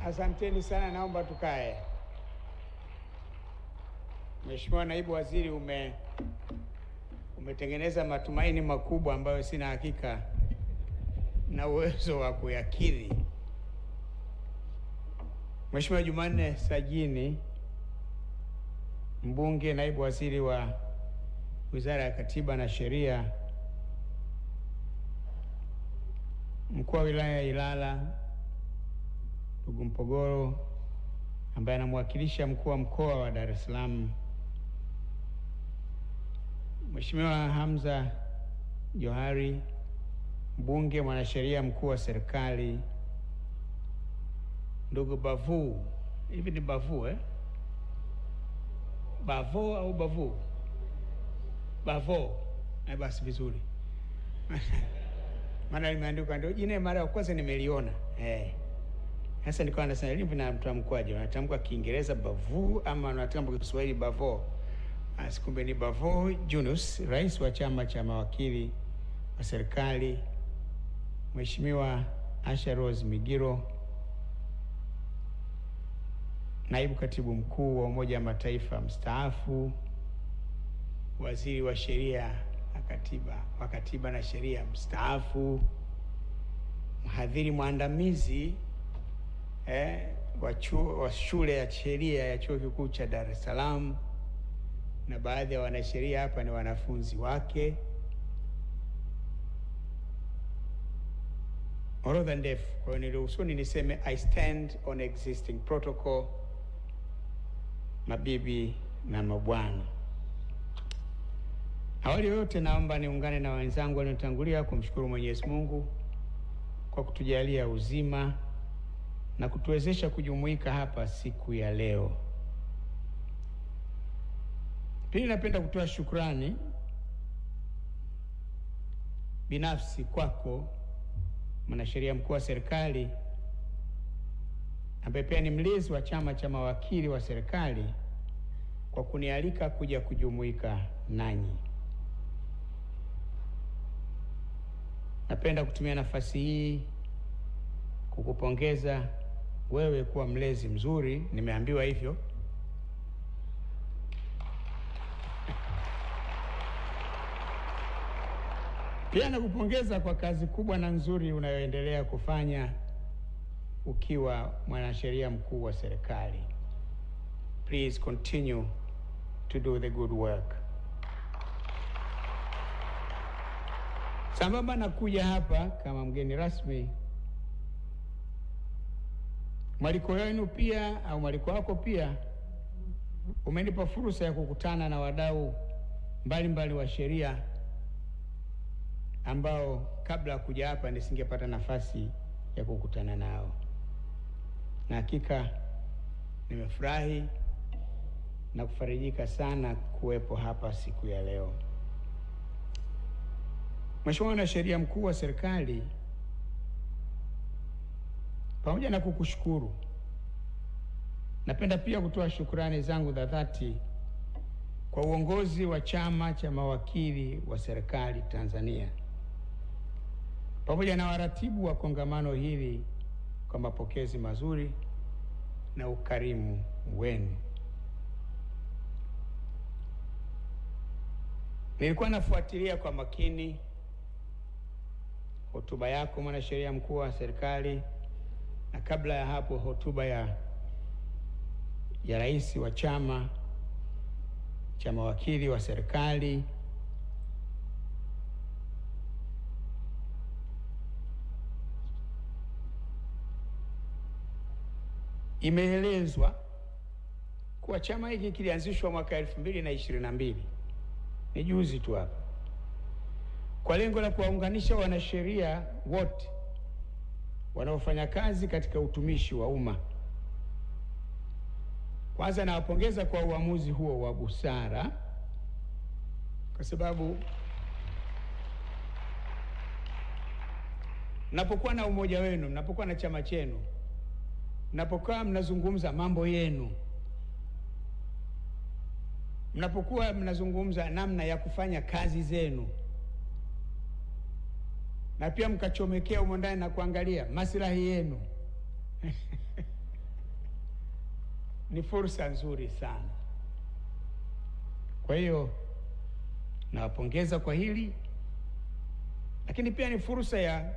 Asanteni sana, naomba tukae. Mheshimiwa Naibu Waziri, umetengeneza matumaini makubwa ambayo sina hakika na uwezo wa kuyakidhi. Mheshimiwa Jumanne Sagini, mbunge, naibu waziri wa Wizara ya Katiba na Sheria, mkuu wa wilaya ya Ilala ndugu Mpogoro, ambaye anamwakilisha mkuu wa mkoa wa Dar es Salaam, Mheshimiwa Hamza Johari, mbunge, mwanasheria mkuu wa serikali, ndugu Bavu, hivi ni Bavu Bavo au Bavu? Bavo. Basi vizuri. Maana limeandikwa ndio jina mara ya kwanza nimeliona. Sasa nilikuwa nasema hivi na mtamkwaje? Anatamka Kiingereza Bavu ama anatamka Kiswahili Bavo? Asikumbe ni Bavo Junus, rais wa chama cha mawakili wa serikali, Mheshimiwa Asha Rose Migiro, naibu katibu mkuu wa Umoja wa Mataifa mstaafu, waziri wa sheria na katiba na sheria mstaafu, mhadhiri mwandamizi wa shule ya sheria ya Chuo Kikuu cha Dar es Salaam, na baadhi ya wanasheria hapa ni wanafunzi wake. Orodha ndefu, kwa hiyo niruhusuni niseme I stand on existing protocol. Mabibi na mabwana, awali yote naomba niungane na wenzangu waliotangulia kumshukuru Mwenyezi Mungu kwa kutujalia uzima na kutuwezesha kujumuika hapa siku ya leo. Pili, napenda kutoa shukrani binafsi kwako mwanasheria mkuu wa serikali, ambaye pia ni mlezi wa chama cha mawakili wa serikali, kwa kunialika kuja kujumuika nanyi. Napenda kutumia nafasi hii kukupongeza wewe kuwa mlezi mzuri, nimeambiwa hivyo. Pia nakupongeza kwa kazi kubwa na nzuri unayoendelea kufanya ukiwa mwanasheria mkuu wa serikali. Please continue to do the good work. Sambamba na kuja hapa kama mgeni rasmi, mwaliko wenu pia au mwaliko wako pia umenipa fursa ya kukutana na wadau mbalimbali wa sheria ambao kabla ya kuja hapa nisingepata nafasi ya kukutana nao. Na hakika nimefurahi na kufarijika sana kuwepo hapa siku ya leo. Mheshimiwa Mwanasheria Mkuu wa serikali, pamoja na kukushukuru, napenda pia kutoa shukrani zangu za dhati kwa uongozi wa chama cha mawakili wa serikali Tanzania, pamoja na waratibu wa kongamano hili kwa mapokezi mazuri na ukarimu wenu. Nilikuwa nafuatilia kwa makini hotuba yako mwanasheria mkuu wa serikali, na kabla ya hapo hotuba ya rais wa chama cha mawakili wa serikali. Imeelezwa kuwa chama hiki kilianzishwa mwaka 2022, ni juzi tu hapa, kwa lengo la kuwaunganisha wanasheria wote wanaofanya kazi katika utumishi wa umma. Kwanza nawapongeza kwa uamuzi huo wa busara, kwa sababu mnapokuwa na umoja wenu, mnapokuwa na chama chenu, mnapokuwa mnazungumza mambo yenu, mnapokuwa mnazungumza namna ya kufanya kazi zenu, na pia mkachomekea humo ndani na kuangalia maslahi yenu, ni fursa nzuri sana. Kwa hiyo nawapongeza kwa hili, lakini pia ni fursa ya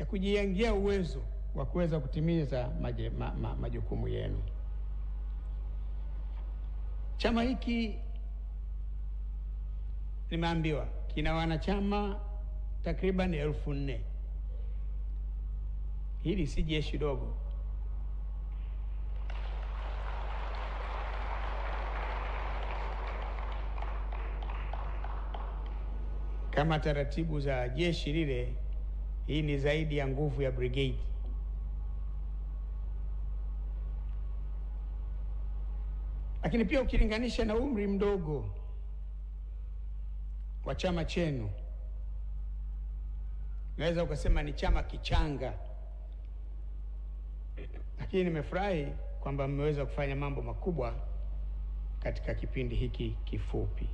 kujijengea uwezo wa kuweza kutimiza majukumu yenu. Chama hiki nimeambiwa kina wanachama takriban 4,000. Hili si jeshi dogo. Kama taratibu za jeshi lile, hii ni zaidi ya nguvu ya brigade. Lakini pia ukilinganisha na umri mdogo wa chama chenu, naweza ukasema ni chama kichanga. Lakini nimefurahi kwamba mmeweza kufanya mambo makubwa katika kipindi hiki kifupi,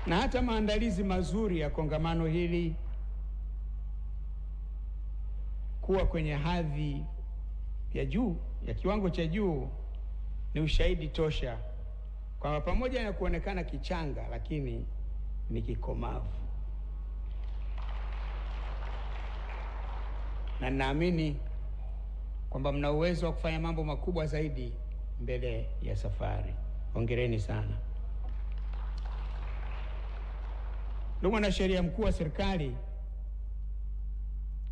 na hata maandalizi mazuri ya kongamano hili kuwa kwenye hadhi ya juu, ya kiwango cha juu, ni ushahidi tosha kwamba pamoja na kuonekana kichanga, lakini ni kikomavu. Na naamini kwamba mna uwezo wa kufanya mambo makubwa zaidi mbele ya safari. Hongereni sana. Ndugu Mwanasheria Mkuu wa Serikali,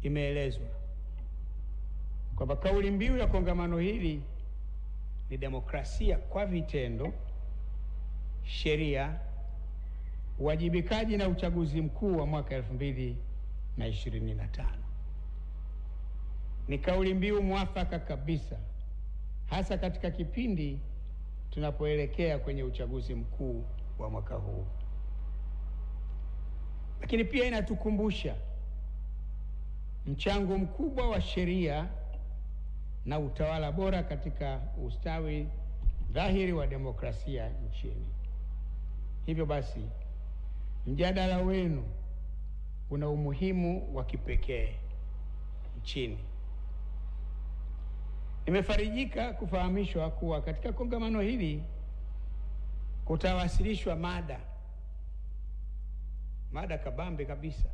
imeelezwa kwamba kauli mbiu ya kongamano hili ni demokrasia kwa vitendo, sheria, uwajibikaji na uchaguzi mkuu wa mwaka 2025. Ni kauli mbiu mwafaka kabisa, hasa katika kipindi tunapoelekea kwenye uchaguzi mkuu wa mwaka huu. Lakini pia inatukumbusha mchango mkubwa wa sheria na utawala bora katika ustawi dhahiri wa demokrasia nchini. Hivyo basi, mjadala wenu una umuhimu wa kipekee nchini. Nimefarijika kufahamishwa kuwa katika kongamano hili kutawasilishwa mada kabambe kabisa.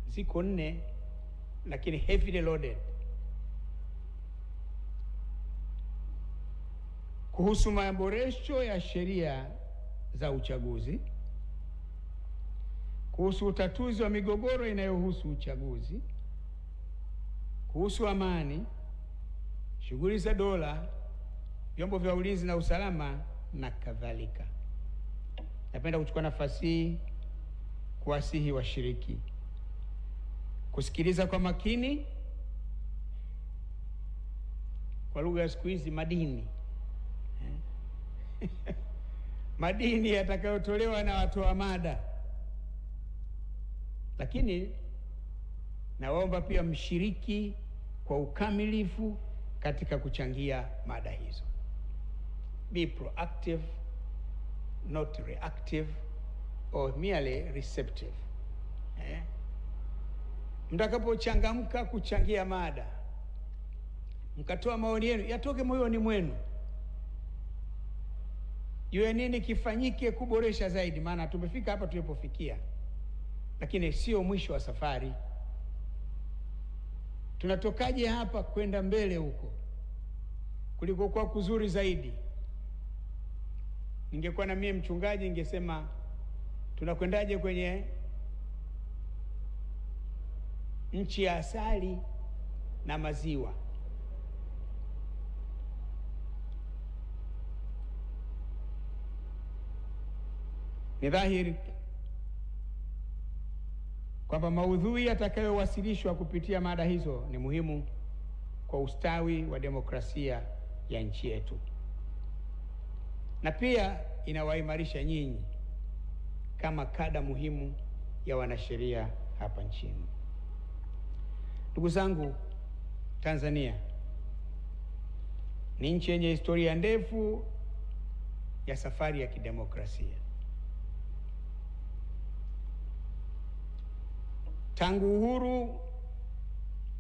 Ziko 4, lakini heavily loaded, kuhusu maboresho ya sheria za uchaguzi, kuhusu utatuzi wa migogoro inayohusu uchaguzi, kuhusu amani, shughuli za dola, vyombo vya ulinzi na usalama na kadhalika. Napenda kuchukua nafasi hii kuwasihi washiriki kusikiliza kwa makini, kwa lugha ya siku hizi, madini madini yatakayotolewa na watoa mada. Lakini naomba pia mshiriki kwa ukamilifu katika kuchangia mada hizo. Be proactive, not reactive or merely receptive. Mtakapochangamka kuchangia mada, mkatoa maoni yenu, yatoke moyoni mwenu. Yue nini kifanyike kuboresha zaidi, maana tumefika hapa tulipofikia, lakini sio mwisho wa safari. Tunatokaje hapa kwenda mbele huko kuliko kwa kuzuri zaidi? Ningekuwa na mie mchungaji, ningesema tunakwendaje kwenye nchi ya asali na maziwa. Ni dhahiri kwamba maudhui yatakayowasilishwa kupitia mada hizo ni muhimu kwa ustawi wa demokrasia ya nchi yetu, na pia inawaimarisha nyinyi kama kada muhimu ya wanasheria hapa nchini. Ndugu zangu, Tanzania ni nchi yenye historia ndefu ya safari ya kidemokrasia. Tangu uhuru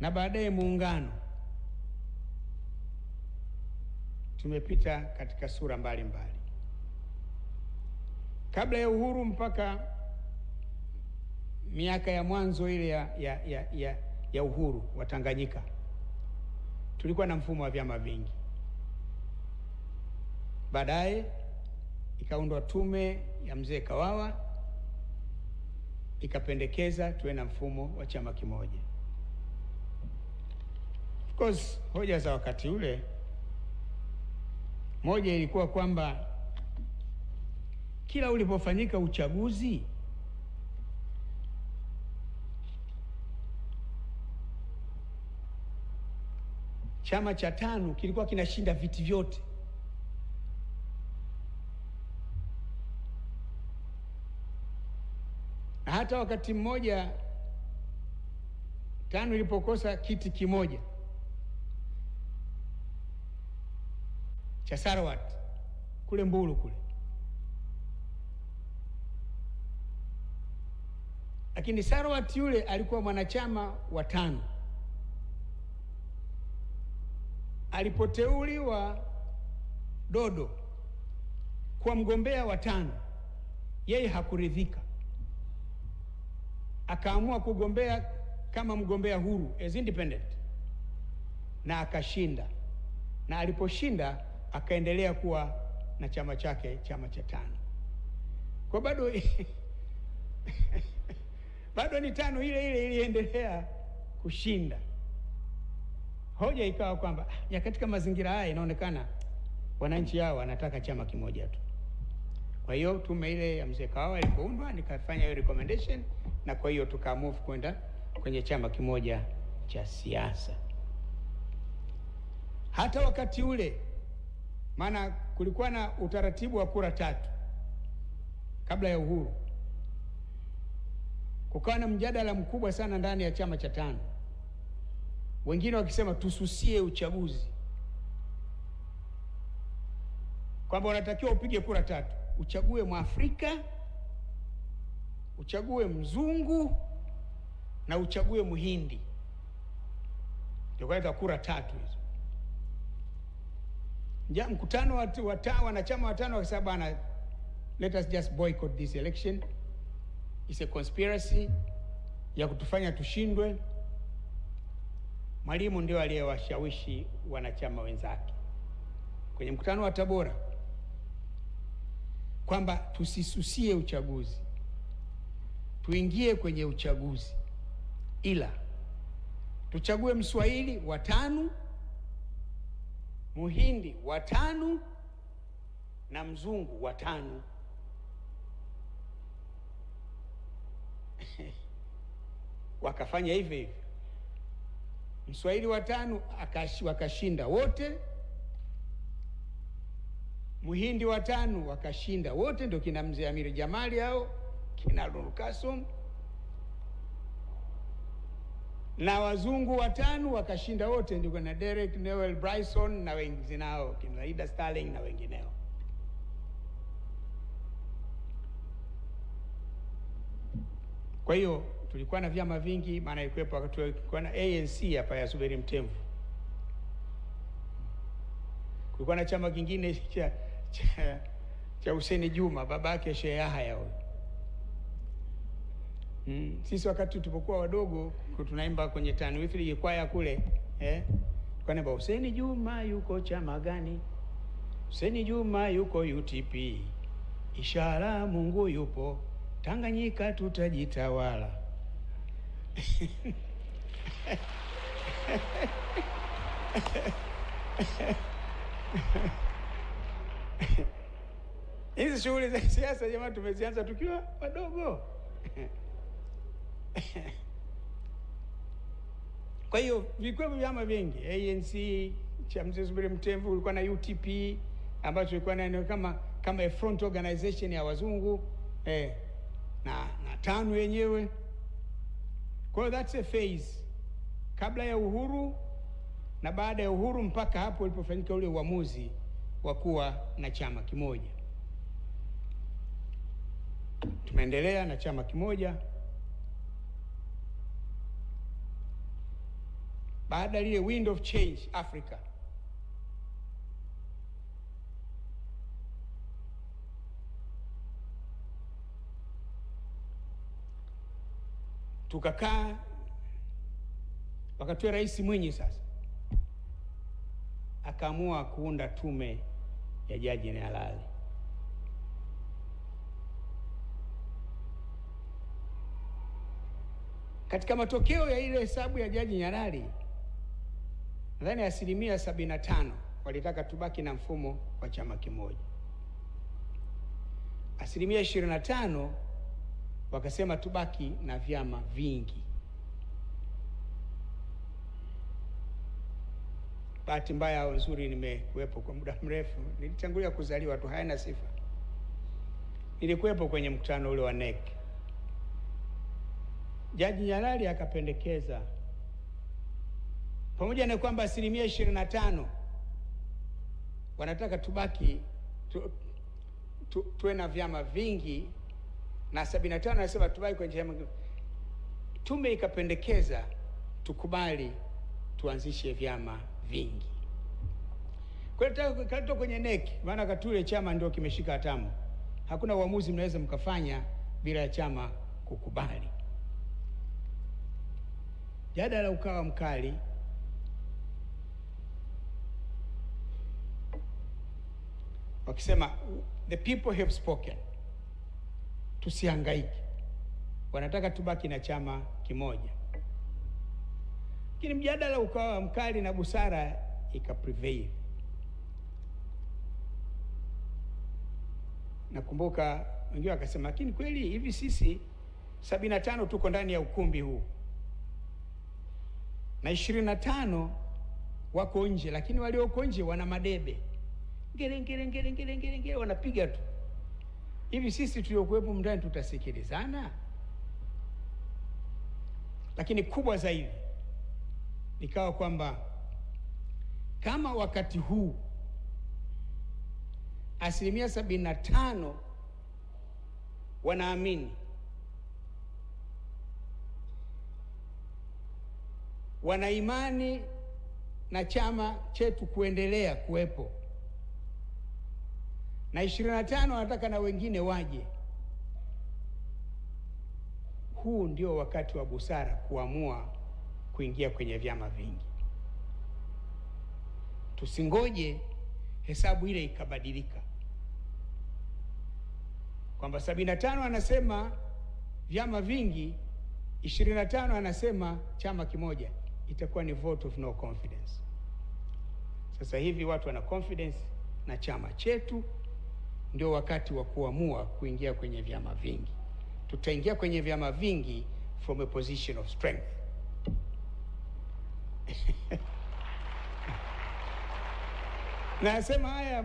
na baadaye muungano, tumepita katika sura mbalimbali. Kabla ya uhuru mpaka miaka ya mwanzo ile ya uhuru wa Tanganyika, tulikuwa na mfumo wa vyama vingi. Baadaye ikaundwa tume ya Mzee Kawawa, ikapendekeza tuwe na mfumo wa chama kimoja. Of course, hoja za wakati ule, moja ilikuwa kwamba kila ulipofanyika uchaguzi, chama cha tano kilikuwa kinashinda viti vyote. Na hata wakati mmoja tano ilipokosa kiti kimoja cha Sarawat kule Mbulu kule, lakini Sarawat yule alikuwa mwanachama wa tano. Alipoteuliwa Dodo kuwa mgombea wa tano, yeye hakuridhika, akaamua kugombea kama mgombea huru as independent, na akashinda. Na aliposhinda akaendelea kuwa na chama chake, chama cha tano. Kwa bado bado ni tano ile ile iliendelea kushinda. Hoja ikawa kwamba ya katika mazingira haya inaonekana wananchi hao wanataka chama kimoja tu. Kwa hiyo tume ile ya Mzee Kawawa ilipoundwa, nikafanya hiyo recommendation, na kwa hiyo tukamove kwenda kwenye chama kimoja cha siasa. Hata wakati ule, maana kulikuwa na utaratibu wa kura tatu kabla ya uhuru, kukawa na mjadala mkubwa sana ndani ya chama cha tano, wengine wakisema tususie uchaguzi, kwamba unatakiwa upige kura tatu, uchague Mwafrika, uchague mzungu na uchague Mhindi. Ndio kwa kura tatu hizo. Mkutano wa wanachama watano wakasema, bana, let us just boycott this election, it's a conspiracy ya kutufanya tushindwe. Mwalimu ndio aliyewashawishi wanachama wenzake kwenye mkutano wa Tabora kwamba tusisusie uchaguzi, tuingie kwenye uchaguzi, ila tuchague Mswahili wa tano, Mhindi wa tano na mzungu wa tano. Wakafanya hivyo hivyo. Mswahili wa tano wakashinda wote, Mhindi wa tano wakashinda wote, ndio kina Mzee Amiri Jamali hao, kina Nur Kasum, na wazungu wa tano wakashinda wote, ndio kuna Derek Newell Bryson na wengineo, kina Ida Sterling na wengineo. Kwa hiyo tulikuwa na vyama vingi, maana ilikuwepo wakati tulikuwa na ANC hapa ya Zuberi Mtemvu. Kulikuwa na chama kingine cha Hussein Juma, baba yake Sheikh Yahya huyo. Sisi wakati tulipokuwa wadogo tunaimba kwenye Tanwithri kwaya kule, kwa namba Hussein Juma yuko chama gani? Hussein Juma yuko UTP. Ishara Mungu yupo, Tanganyika tutajitawala. Hizi shughuli za siasa jamaa tumezianza tukiwa wadogo. Kwa hiyo vilikuwa vyama vingi, ANC cha Mzee Zuberi Mtemvu, ulikuwa na UTP ambacho ilikuwa na kama a front organization ya wazungu, na tano yenyewe. Kwa hiyo that's a phase kabla ya uhuru na baada ya uhuru, mpaka hapo ulipofanyika ule uamuzi wa kuwa na chama kimoja. Tumeendelea na chama kimoja baada lile wind of change Africa, tukakaa wakati wa Rais Mwinyi sasa akaamua kuunda tume ya Jaji Nyalali. Katika matokeo ya ile hesabu ya Jaji Nyalali, nadhani 75% walitaka tubaki na mfumo wa chama kimoja. 25% wakasema tubaki na vyama vingi. Bahati mbaya au nzuri, nimekuwepo kwa muda mrefu. Nilitangulia kuzaliwa tu, hayana sifa. Nilikuwepo kwenye mkutano ule wa NEC. Jaji Nyalali akapendekeza, pamoja na kwamba 25% wanataka tubaki tuwe na vyama vingi na 75 anasema tubaki kwenye chama, tume ikapendekeza tukubali tuanzishe vyama vingi. Kwa hiyo kwenye NEC, maana katule chama ndio kimeshika hatamu. Hakuna uamuzi mnaweza mkafanya bila ya chama kukubali. Jadala ukawa mkali. Wakisema the people have spoken, tusihangaike, wanataka tubaki na chama kimoja. Lakini mjadala ukawa mkali na busara ikaprevail. Nakumbuka wengine wakasema, lakini kweli hivi sisi 75 tuko ndani ya ukumbi huu na 25 wako nje, lakini walioko nje wana madebe ngere wanapiga tu. Hivi sisi tuliokuwepo ndani tutasikilizana? Lakini kubwa zaidi nikawa kwamba kama wakati huu 75% wanaamini, wana imani na chama chetu kuendelea kuwepo, na 25 wanataka na wengine waje, huu ndio wakati wa busara kuamua kuingia kwenye vyama vingi. Tusingoje hesabu ile ikabadilika, kwamba 75 anasema vyama vingi, 25 anasema chama kimoja. Itakuwa ni vote of no confidence. Sasa hivi watu wana confidence na chama chetu, ndio wakati wa kuamua kuingia kwenye vyama vingi. Tutaingia kwenye vyama vingi from a position of strength. Nasema haya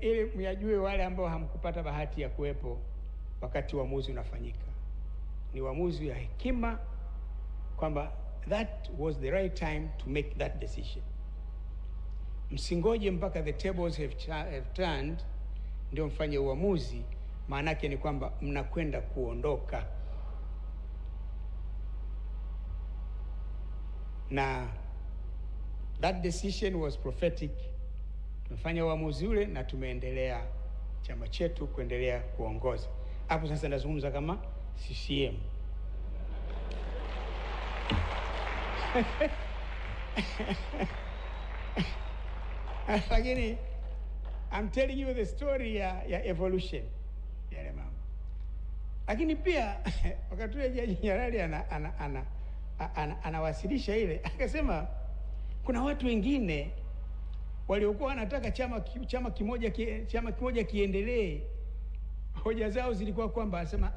ili myajue wale ambao hamkupata bahati ya kuwepo wakati uamuzi unafanyika. Ni uamuzi ya hekima, kwamba that was the right time to make that decision. Msingoje mpaka the tables have turned ndio mfanye uamuzi, maana yake ni kwamba mnakwenda kuondoka. Na that decision was prophetic. Tumefanya uamuzi ule na tumeendelea chama chetu kuendelea kuongoza. Hapo sasa nazungumza kama CCM. Lakini I'm telling you the story ya evolution ya mama. Lakini pia wakati ule Jaji Nyalali anawasilisha ile, akasema kuna watu wengine waliokuwa wanataka chama kimoja kiendelee. Hoja zao zilikuwa kwamba anasema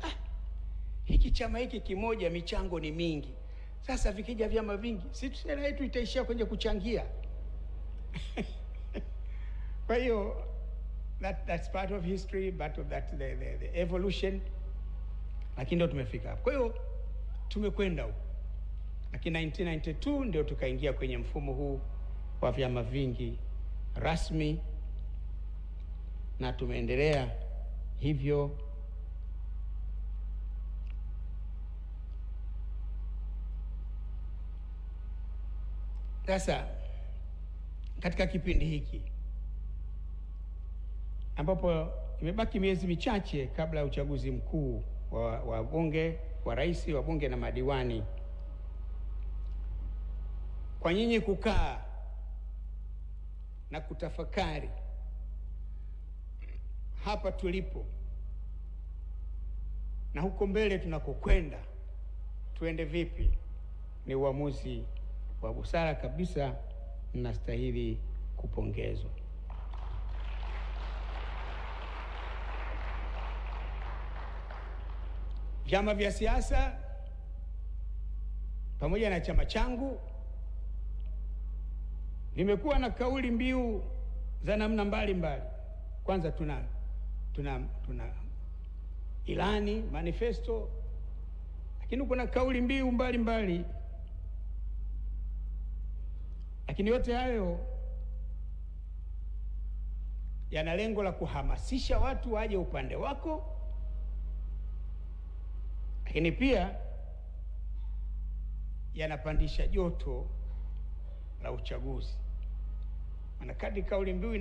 hiki chama hiki kimoja michango ni mingi. Sasa vikija vyama vingi, si sera yetu itaishia kwenye kuchangia. Kwa hiyo that's part of history, part of that the evolution. Lakini ndio tumefika hapo. Kwa hiyo tumekwenda huko. Lakini 1992 ndio tukaingia kwenye mfumo huu wa vyama vingi rasmi, na tumeendelea hivyo Sasa katika kipindi hiki ambapo imebaki miezi michache kabla ya uchaguzi mkuu wa bunge, wa rais, wa bunge na madiwani, kwa nyinyi kukaa na kutafakari hapa tulipo na huko mbele tunakokwenda tuende vipi, ni uamuzi wa busara kabisa, mnastahili kupongezwa. Vyama vya siasa pamoja na chama changu vimekuwa na kauli mbiu za namna mbalimbali. Kwanza tuna ilani, manifesto, lakini kuna kauli mbiu mbalimbali. Lakini yote hayo yana lengo la kuhamasisha watu waje upande wako, lakini pia yanapandisha joto la uchaguzi. Maana kadri kauli mbiu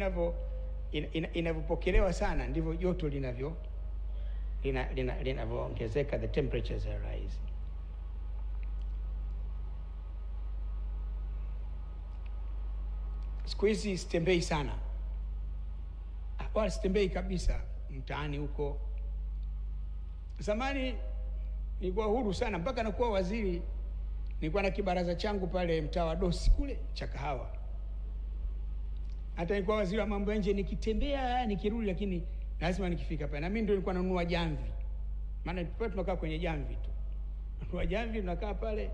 inavyopokelewa sana ndivyo joto linavyoongezeka, the temperatures are rising. Siku hizi sitembei sana, wala sitembei kabisa mtaani huko. Zamani nilikuwa huru sana, mpaka nakuwa waziri nilikuwa na kibaraza changu pale mtaa wa Dosi kule cha kahawa. Hata nilikuwa waziri wa mambo ya nje, nikitembea nikirudi, lakini lazima nikifika pale. Na mimi ndio nilikuwa nanunua jamvi, maana tulikuwa tunakaa kwenye jamvi tu, nanunua jamvi, tunakaa pale.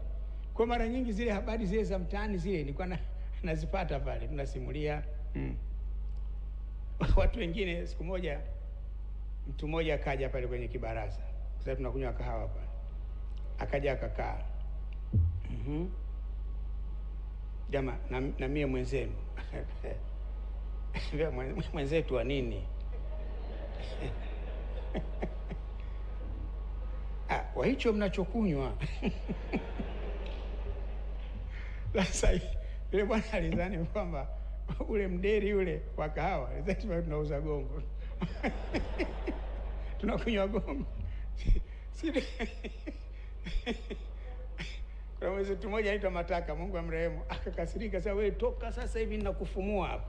Kwa mara nyingi zile habari zile za mtaani zile nilikuwa nazipata pale, tunasimulia. Watu wengine, siku moja mtu mmoja akaja pale kwenye kibaraza, sasa tunakunywa kahawa pale, akaja akakaa. Jamaa na mie mwenzenu mwenzetu wa nini? Wa hicho mnachokunywa. Sasa yule bwana alizani kwamba ule mderi ule wa kahawa lazima tunauza gongo. Tunakunywa gongo. Kwa mwezi tu mmoja anaitwa Mataka, Mungu amrehemu, akakasirika. Sasa wewe toka sasa hivi ninakufumua hapa.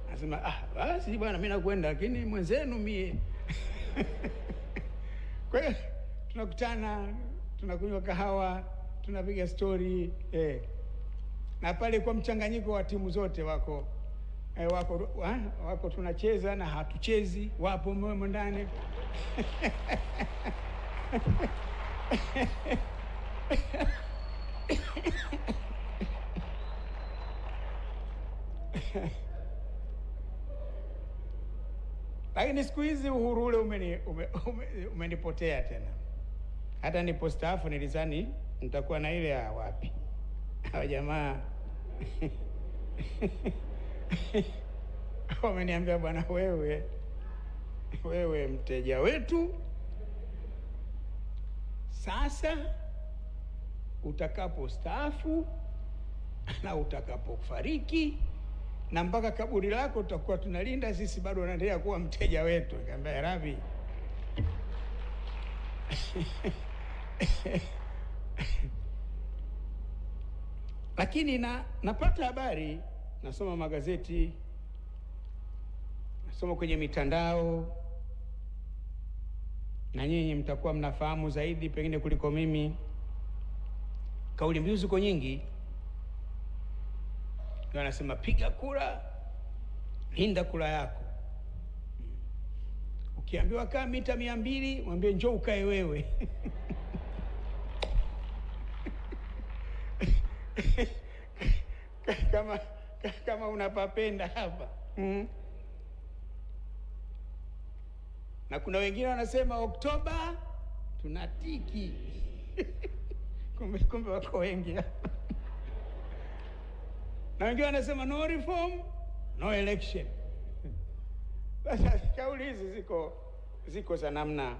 Anasema basi bwana mimi nakwenda, lakini mwenzenu mie. Kwa hiyo tunakutana, tunakunywa kahawa, tunapiga story, na pale kwa mchanganyiko wa timu zote wako tunacheza na hatuchezi, wapo mmo ndani. Lakini siku hizi uhuru ule umenipotea tena. Hata nilipostaafu nilizani nitakuwa na ile ya wapi. Hawa jamaa wameniambia, bwana wewe mteja wetu, sasa utakapostaafu na utakapofariki na mpaka kaburi lako tutakuwa tunalinda sisi, bado unaendelea kuwa mteja wetu. Nikamwambia Rabi, lakini napata habari, nasoma magazeti, nasoma kwenye mitandao, na nyinyi mtakuwa mnafahamu zaidi pengine kuliko mimi. Kauli mbiu ziko nyingi. Wanasema piga kura, linda kura yako. Ukiambiwa kaa mita 200, mwambie njoo ukae wewe. kama unapapenda hapa. Na kuna wengine wanasema Oktoba tunatiki. Kumbe wako wengi hapa. Na wengine wanasema no reform, no election. Sasa kauli hizi ziko za namna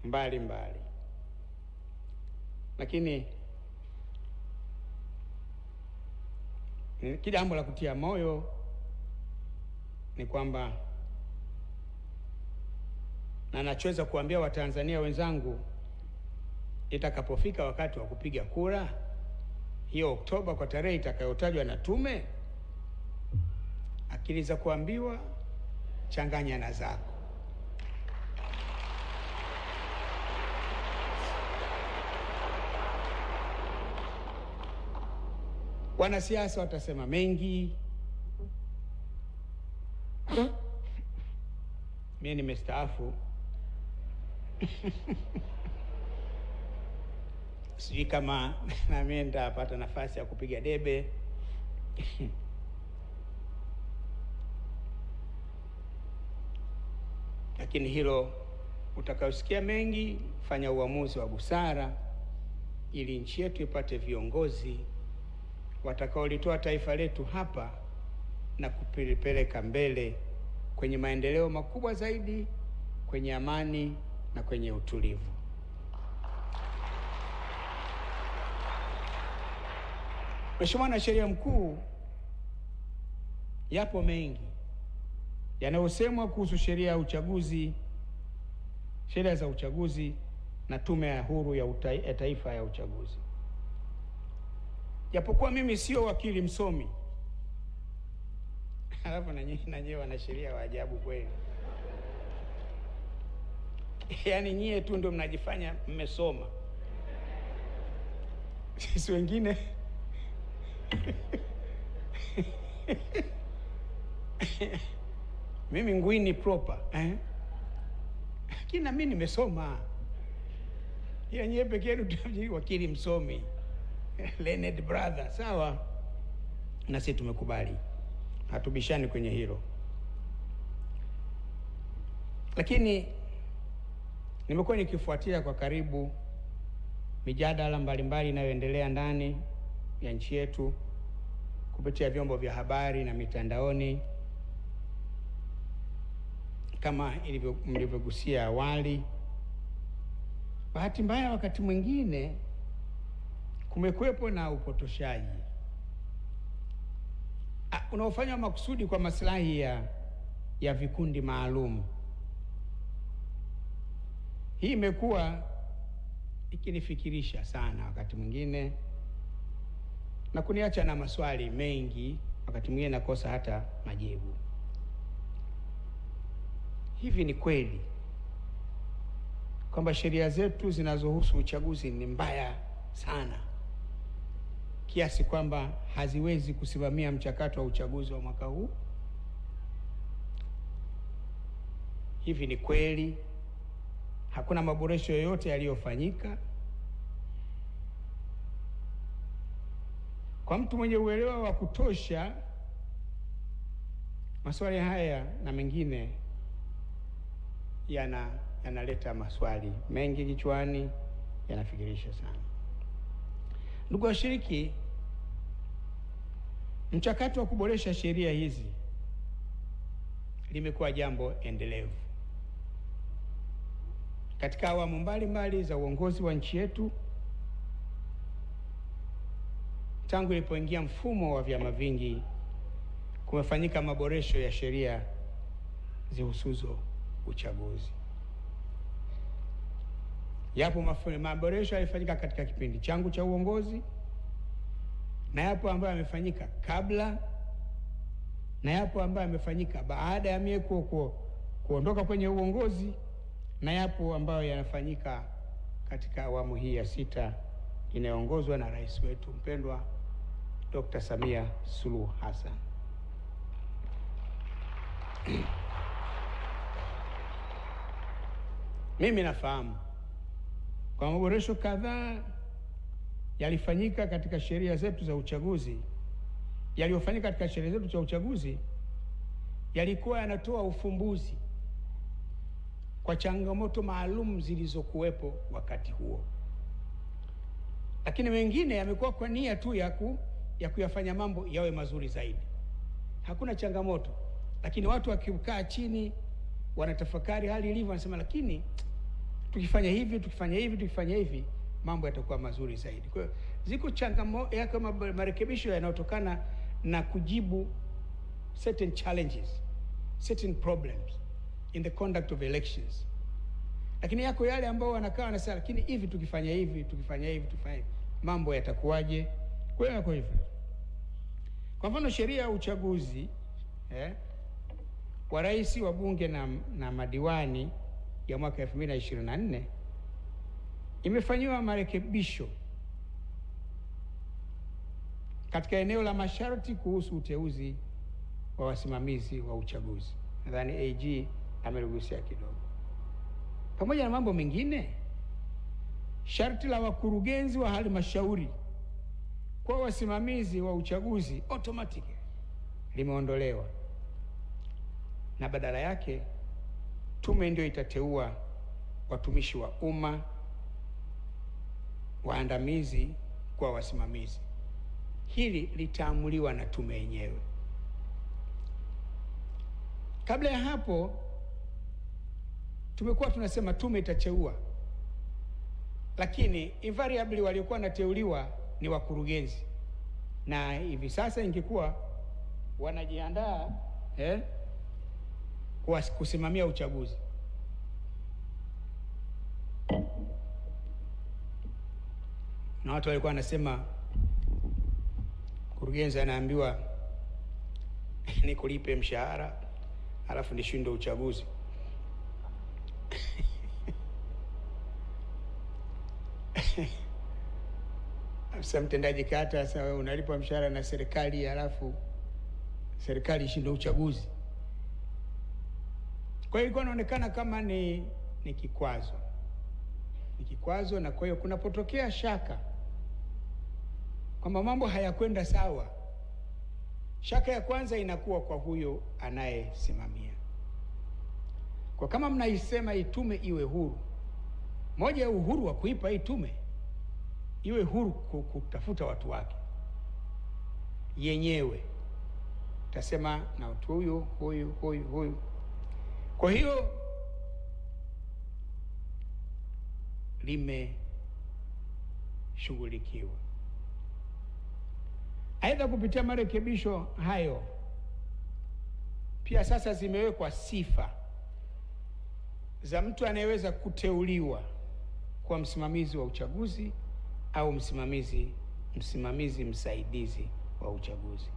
mbalimbali. Lakini Jambo la kutia moyo ni kwamba, na nachoweza kuambia Watanzania wenzangu, itakapofika wakati wa kupiga kura hiyo Oktoba kwa tarehe itakayotajwa na tume, akili za kuambiwa changanya na zako. Wanasiasa watasema mengi. Mimi nimestaafu. Sijui kama na mimi nitapata nafasi ya kupiga debe. Lakini hilo utakaosikia mengi, fanya uamuzi wa busara ili nchi yetu ipate viongozi watakaolitoa taifa letu hapa na kupeleka mbele kwenye maendeleo makubwa zaidi, kwenye amani na kwenye utulivu. Mheshimiwa Mwanasheria Mkuu, yapo mengi yanayosemwa kuhusu sheria ya uchaguzi, sheria za uchaguzi na Tume ya Huru ya Taifa ya Uchaguzi. Japokuwa mimi sio wakili msomi, alafu na nyinyi wanasheria wa ajabu kweli. Yaani nyie tu ndio mnajifanya mmesoma. Sisi wengine mimi ngwini proper, lakini na mimi nimesoma. Ila nyie pekee ndio wakili msomi. Leonard brother, sawa, na sisi tumekubali, hatubishani kwenye hilo. Lakini nimekuwa nikifuatilia kwa karibu mijadala mbalimbali inayoendelea ndani ya nchi yetu kupitia vyombo vya habari na mitandaoni. Kama mlivyogusia awali, bahati mbaya wakati mwingine kumekuwepo na upotoshaji unaofanywa makusudi kwa maslahi ya vikundi maalum. Hii imekuwa ikinifikirisha sana wakati mwingine na kuniacha na maswali mengi, wakati mwingine nakosa hata majibu. Hivi ni kweli kwamba sheria zetu zinazohusu uchaguzi ni mbaya sana kiasi kwamba haziwezi kusimamia mchakato wa uchaguzi wa mwaka huu? Hivi ni kweli hakuna maboresho yoyote yaliyofanyika? Kwa mtu mwenye uelewa wa kutosha, maswali haya na mengine yanaleta maswali mengi kichwani, yanafikirisha sana. Ndugu washiriki, mchakato wa kuboresha sheria hizi limekuwa jambo endelevu katika awamu mbalimbali za uongozi wa nchi yetu tangu ilipoingia mfumo wa vyama vingi. Kumefanyika maboresho ya sheria zihusuzo uchaguzi. Yapo maboresho yalifanyika katika kipindi changu cha uongozi, na yapo ambayo yamefanyika kabla, na yapo ambayo yamefanyika baada ya mie kuondoka kwenye uongozi, na yapo ambayo yanafanyika katika awamu hii ya 6 inayoongozwa na rais wetu mpendwa Dr. Samia Suluhu Hassan. Mimi nafahamu kwa maboresho kadhaa yalifanyika katika sheria zetu za uchaguzi, yaliyofanyika katika sheria zetu za uchaguzi yalikuwa yanatoa ufumbuzi kwa changamoto maalum zilizokuwepo wakati huo. Lakini mengine yamekuwa kwa nia tu ya kuyafanya mambo yawe mazuri zaidi. Hakuna changamoto, lakini watu wakikaa chini wanatafakari hali ilivyo, wanasema lakini tukifanya hivi mambo yatakuwa mazuri zaidi. Kwa hiyo ziko changamoto kama marekebisho yanayotokana na kujibu certain challenges, certain problems in the conduct of elections. Lakini yako yale ambao wanakaa wanasema, lakini hivi tukifanya hivi, tukifanya hivi, mambo yatakuwaje? Kwa hiyo yako hivyo. Kwa mfano sheria ya uchaguzi wa rais, wa bunge na madiwani ya mwaka 2024 imefanywa marekebisho katika eneo la masharti kuhusu uteuzi wa wasimamizi wa uchaguzi. Nadhani AG amerugusia kidogo. Pamoja na mambo mengine, sharti la wakurugenzi wa halmashauri kwa wasimamizi wa uchaguzi automatic limeondolewa, na badala yake tume ndio itateua watumishi wa umma waandamizi kwa wasimamizi. Hili litaamuliwa na tume yenyewe. Kabla ya hapo tumekuwa tunasema tume itateua, lakini invariably waliokuwa wanateuliwa ni wakurugenzi, na hivi sasa ingekuwa wanajiandaa kusimamia uchaguzi. Na watu walikuwa wanasema mkurugenzi anaambiwa nikulipe mshahara alafu nishinde uchaguzi. Sasa mtendaji kata, sasa wewe unalipwa mshahara na serikali alafu serikali ishinde uchaguzi. Kwa hiyo ilikuwa inaonekana kama ni kikwazo. Ni kikwazo, na kwa hiyo kunapotokea shaka kwamba mambo hayakwenda sawa, shaka ya kwanza inakuwa kwa huyo anayesimamia. Kwa kama mnaisema hii tume iwe huru, moja ya uhuru wa kuipa hii tume iwe huru kutafuta watu wake yenyewe, tasema na watu huyu. Kwa hiyo limeshughulikiwa. Aidha, kupitia marekebisho hayo pia sasa zimewekwa sifa za mtu anayeweza kuteuliwa kwa msimamizi wa uchaguzi au msimamizi msaidizi wa uchaguzi.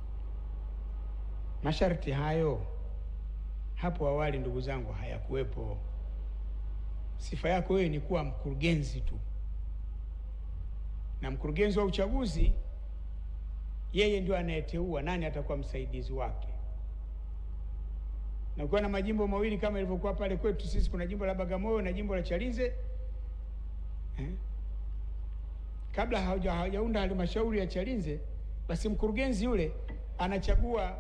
Masharti hayo hapo awali, ndugu zangu, hayakuwepo. Sifa yako wewe ni kuwa mkurugenzi tu, na mkurugenzi wa uchaguzi yeye ndio anayeteua nani atakuwa msaidizi wake. Na ukiwa na majimbo mawili kama ilivyokuwa pale kwetu sisi, kuna jimbo la Bagamoyo na jimbo la Chalinze, kabla hawajaunda halmashauri ya Chalinze, basi mkurugenzi yule anachagua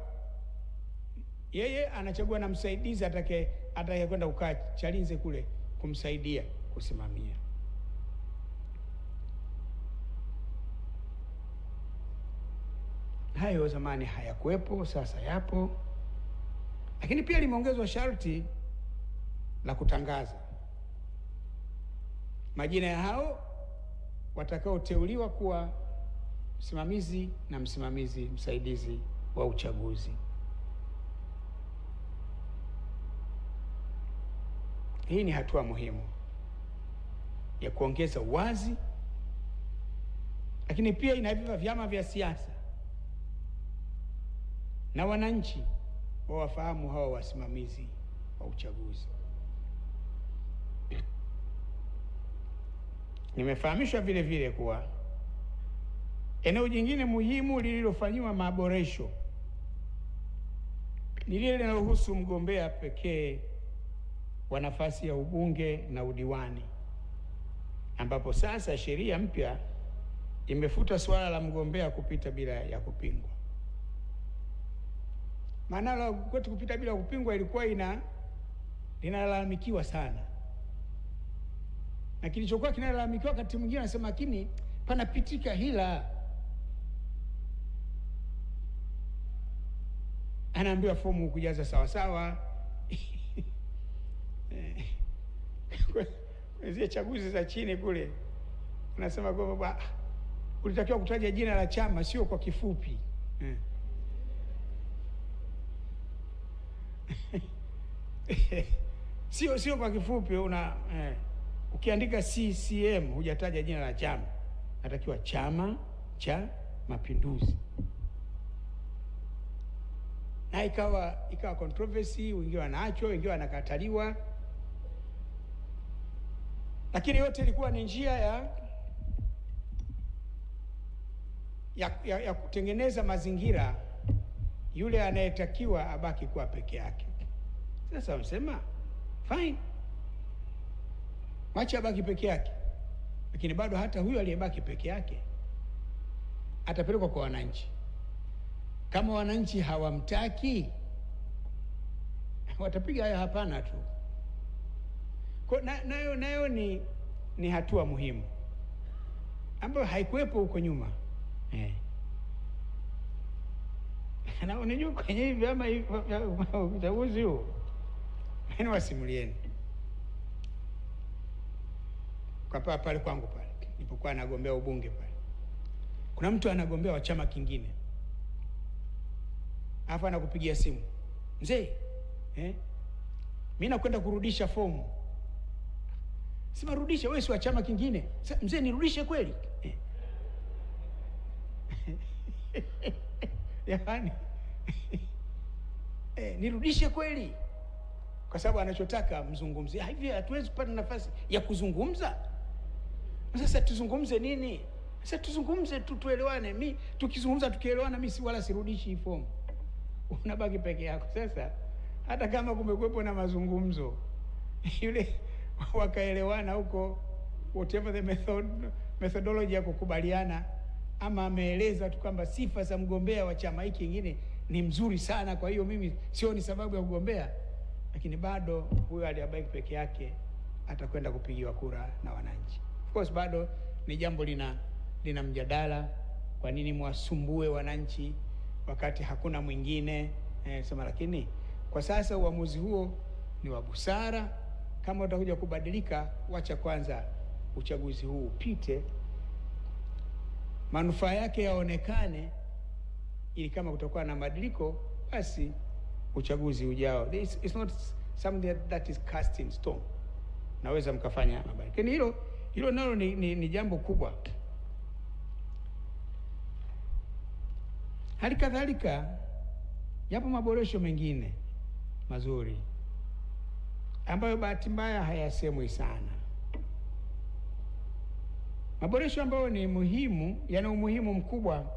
na msaidizi atakaye kwenda kukaa Chalinze kule kumsaidia kusimamia. Hayo zamani hayakuwepo, sasa yapo. Lakini pia limeongezwa sharti la kutangaza majina ya hao watakaoteuliwa kuwa msimamizi na msimamizi msaidizi wa uchaguzi. Hii ni hatua muhimu ya kuongeza uwazi, lakini pia inaviva vyama vya siasa na wananchi wawafahamu hawa wasimamizi wa uchaguzi. Nimefahamishwa vile vile kuwa eneo jingine muhimu lililofanyiwa maboresho ni lile linalohusu mgombea pekee wa nafasi ya ubunge na udiwani, ambapo sasa sheria mpya imefuta suala la mgombea kupita bila ya kupingwa. Maana la kwetu kupita bila kupingwa ilikuwa linalalamikiwa sana, na kilichokuwa kinalalamikiwa wakati mwingine anasema, lakini panapitika hila. Anaambiwa fomu kujaza sawa sawa. Kwa chaguzi za chini kule unasema kwamba ulitakiwa kutaja jina la chama, sio kwa kifupi. Sio kwa kifupi ukiandika CCM hujataja jina la chama, natakiwa Chama cha Mapinduzi. Na ikawa controversy, wengine wanaachwa, wengine wanakataliwa, lakini yote ilikuwa ni njia ya kutengeneza mazingira yule anayetakiwa abaki kuwa peke yake. Sasa wanasema fine, mwache abaki peke yake, lakini bado hata huyo aliyebaki peke yake atapelekwa kwa wananchi. Kama wananchi hawamtaki, watapiga haya hapana tu. Kwa nayo ni hatua muhimu ambayo haikuwepo huko nyuma. Na unajua kwenye hivi vyama uchaguzi huo, wasimulieni kwa pale kwangu pale nilipokuwa nagombea ubunge pale, kuna mtu anagombea wa chama kingine, alafu anakupigia simu, mzee, mimi nakwenda kurudisha fomu. Sema rudisha, wewe si wa chama kingine. Mzee, nirudishe kweli? Yaani nirudishe kweli? Kwa sababu anachotaka mzungumzie. Hivi hatuwezi kupata nafasi ya kuzungumza? Sasa tuzungumze nini? Sasa tuzungumze tuelewane. Mimi tukizungumza tukielewana, mimi wala sirudishi fomu. Unabaki peke yako. Sasa hata kama kumekuwepo na mazungumzo yule wakaelewana huko, whatever the methodology ya kukubaliana, ama ameeleza tu kwamba sifa za mgombea wa chama hiki kingine ni mzuri sana, kwa hiyo mimi sioni sababu ya kugombea, lakini bado huyo aliyebaki peke yake atakwenda kupigiwa kura na wananchi. Of course bado ni jambo lina mjadala, kwa nini mwasumbue wananchi wakati hakuna mwingine sema, lakini kwa sasa uamuzi huo ni wa busara. Kama utakuja kubadilika, wacha kwanza uchaguzi huu upite, manufaa yake yaonekane, ili kama kutakuwa na mabadiliko, basi uchaguzi ujao, it's not something that is cast in stone, naweza mkafanya mabadiliko. Lakini hilo nalo ni jambo kubwa. Hali kadhalika yapo maboresho mengine mazuri ambayo bahati mbaya hayasemwi sana. Maboresho ambayo ni muhimu, yana umuhimu mkubwa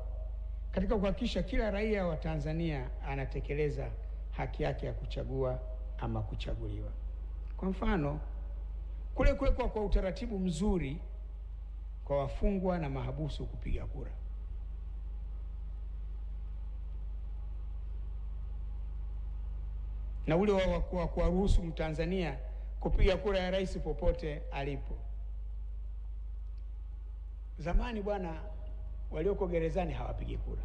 katika kuhakikisha kila raia wa Tanzania anatekeleza haki yake ya kuchagua ama kuchaguliwa. Kwa mfano, kule kuwekwa kwa utaratibu mzuri kwa wafungwa na mahabusu kupiga kura. Na ule wa kuwaruhusu Mtanzania kupiga kura ya rais popote alipo. Zamani bwana, walioko gerezani hawapigi kura,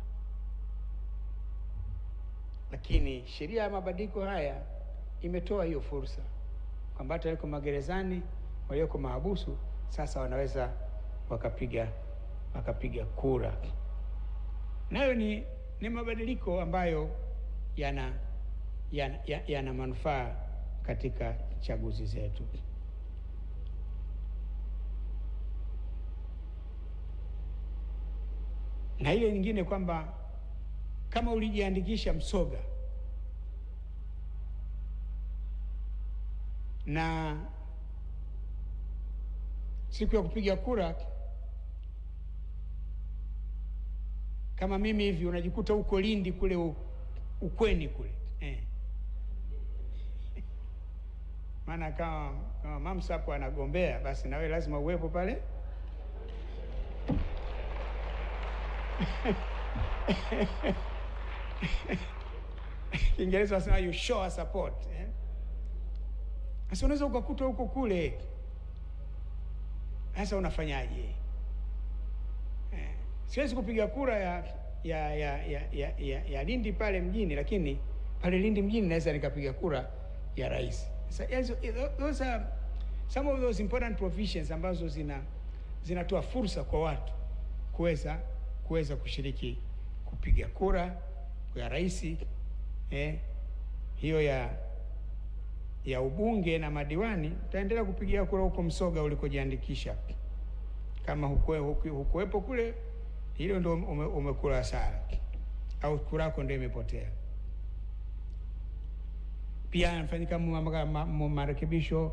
lakini sheria ya mabadiliko haya imetoa hiyo fursa kwamba hata walioko magerezani, walioko mahabusu sasa wanaweza wakapiga kura. Nayo ni mabadiliko ambayo yana manufaa katika chaguzi zetu. Na ile nyingine kwamba kama ulijiandikisha Msoga na siku ya kupiga kura kama mimi hivi, unajikuta uko Lindi kule ukweni kule, maana kama Mamsapo anagombea, basi na wewe lazima uwepo pale. Kiingereza wasema you show us support. Sasa unaweza ukakuta huko kule, sasa unafanyaje? Siwezi kupiga kura ya Lindi pale mjini, lakini pale Lindi mjini naweza nikapiga kura ya rais. Those are some of those important provisions ambazo zinatoa fursa kwa watu kuweza kushiriki kupiga kura ya rais hiyo ya ubunge na madiwani, utaendelea kupigia kura huko Msoga ulikojiandikisha. Kama hukuwepo kule, hilo ndio umekula hasara, au kura yako ndio imepotea. Pia yanafanyika marekebisho,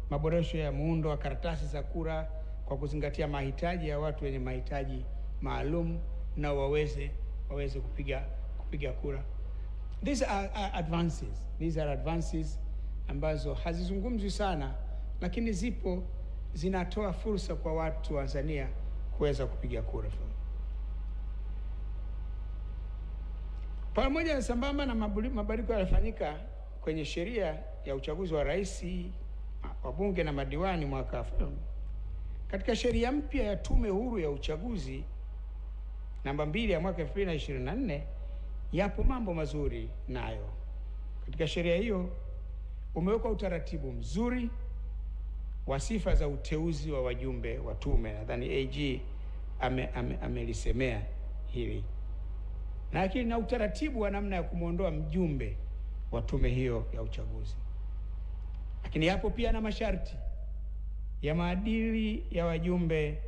maboresho ya muundo wa karatasi za kura kwa kuzingatia mahitaji ya watu wenye mahitaji maalum na waweze kupiga kura. These are advances ambazo hazizungumzwi sana, lakini zipo, zinatoa fursa kwa watu wa Tanzania kuweza kupiga kura. Pamoja na sambamba na mabadiliko yalifanyika kwenye sheria ya uchaguzi wa rais, wa bunge na madiwani mwaka katika sheria mpya ya Tume Huru ya Uchaguzi namba 2 ya mwaka 2024, yapo mambo mazuri nayo. Katika sheria hiyo umewekwa utaratibu mzuri wa sifa za uteuzi wa wajumbe wa tume. Nadhani AG amelisemea hili. Lakini na utaratibu wa namna ya kumuondoa mjumbe wa tume hiyo ya uchaguzi. Lakini hapo pia na masharti ya maadili ya wajumbe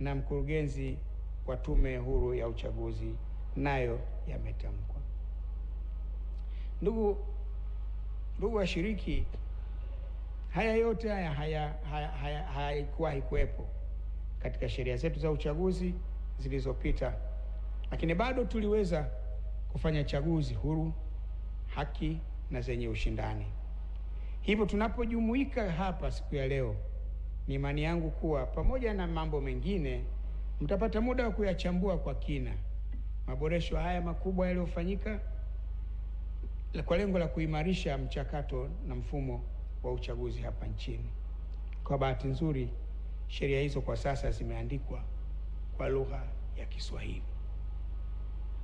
na mkurugenzi wa Tume Huru ya Uchaguzi nayo yametamkwa. Ndugu washiriki, haya yote haikuwepo katika sheria zetu za uchaguzi zilizopita, lakini bado tuliweza kufanya chaguzi huru, haki na zenye ushindani. Hivyo tunapojumuika hapa siku ya leo, ni imani yangu kuwa pamoja na mambo mengine mtapata muda wa kuyachambua kwa kina maboresho haya makubwa yaliyofanyika kwa lengo la kuimarisha mchakato na mfumo wa uchaguzi hapa nchini. Kwa bahati nzuri, sheria hizo kwa sasa zimeandikwa kwa lugha ya Kiswahili.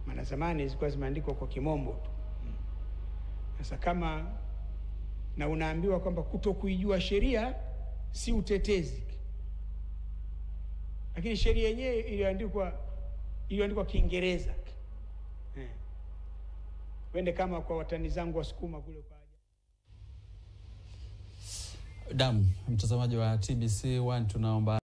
Maana zamani zilikuwa zimeandikwa kwa Kimombo tu. Sasa kama na unaambiwa kwamba kutokuijua sheria si utetezi, lakini sheria yenyewe iliandikwa Kiingereza. Wende kama kwa watani zangu Wasukuma kule kwa Damu, mtazamaji wa TBC1, tunaomba